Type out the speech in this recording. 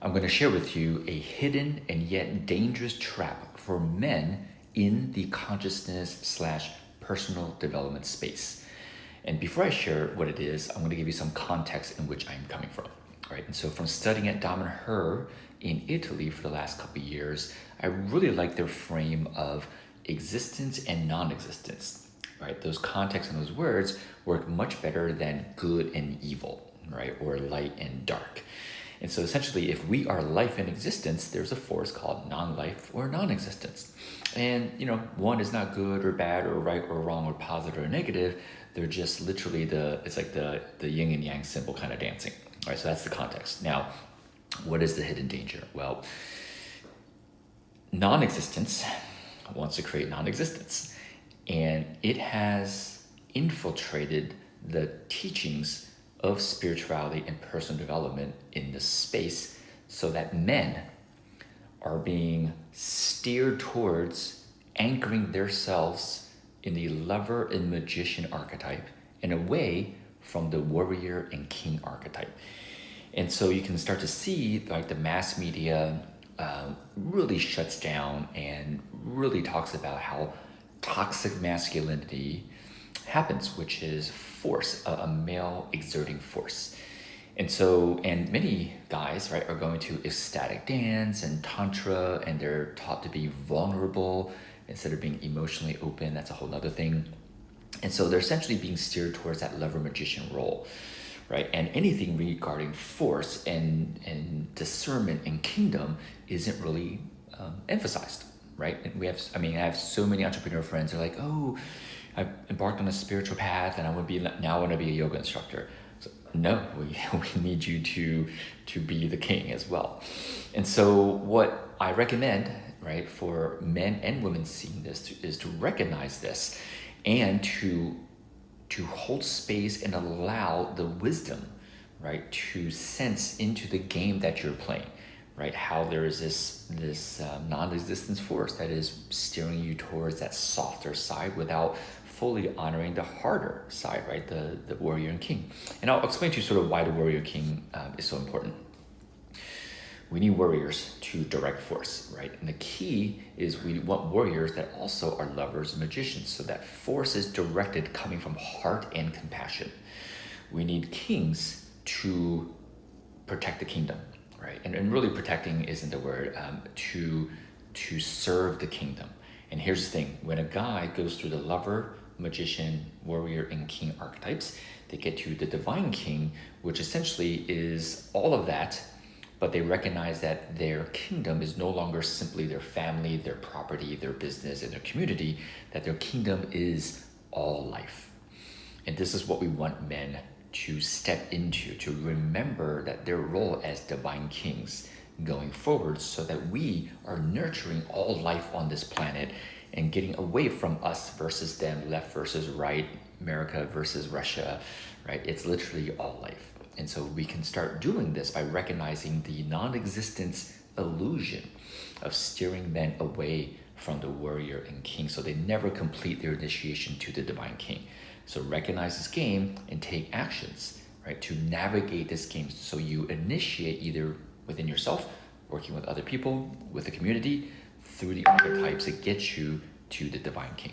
I'm going to share with you a hidden and yet dangerous trap for men in the consciousness slash personal development space. And before I share what it is, I'm going to give you some context in which I'm coming from. Right? And so from studying at Dom and Her in Italy for the last couple of years, I really like their frame of existence and non-existence. Right? Those contexts and those words work much better than good and evil, right? Or light and dark. And so essentially, if we are life in existence, there's a force called non-life or non-existence. And, one is not good or bad or right or wrong or positive or negative. They're just literally it's like the yin and yang symbol kind of dancing. All right, so that's the context. Now, what is the hidden danger? Well, non-existence wants to create non-existence. And it has infiltrated the teachings of spirituality and personal development in the space so that men are being steered towards anchoring themselves in the lover and magician archetype and away from the warrior and king archetype. And so you can start to see like the mass media really shuts down and really talks about how toxic masculinity happens, which is force, a male exerting force. And many guys, right, are going to ecstatic dance and tantra, and they're taught to be vulnerable instead of being emotionally open. That's a whole other thing. And so they're essentially being steered towards that lover magician role, right? And anything regarding force and discernment and kingdom isn't really emphasized, right? And I have so many entrepreneur friends who are like, oh, I've embarked on a spiritual path and I want to be a yoga instructor. So, no, we need you to be the king as well. And so what I recommend, right, for men and women seeing this is to recognize this and to hold space and allow the wisdom, right, to sense into the game that you're playing, right? How there is this non-existence force that is steering you towards that softer side without fully honoring the harder side, right? The warrior and king. And I'll explain to you sort of why the warrior king is so important. We need warriors to direct force, right? And the key is we want warriors that also are lovers and magicians, so that force is directed coming from heart and compassion. We need kings to protect the kingdom, right? And really protecting isn't the word, to serve the kingdom. And here's the thing, when a guy goes through the lover, magician, warrior, and king archetypes, they get to the divine king, which essentially is all of that, but they recognize that their kingdom is no longer simply their family, their property, their business, and their community, that their kingdom is all life. And this is what we want men to step into, to remember that their role as divine kings going forward, so that we are nurturing all life on this planet and getting away from us versus them, left versus right, America versus Russia, right? It's literally all life. And so we can start doing this by recognizing the non-existence illusion of steering men away from the warrior and king, so they never complete their initiation to the divine king. So recognize this game and take actions, right, to navigate this game, so you initiate either within yourself, working with other people, with the community, through the archetypes that get you to the divine king.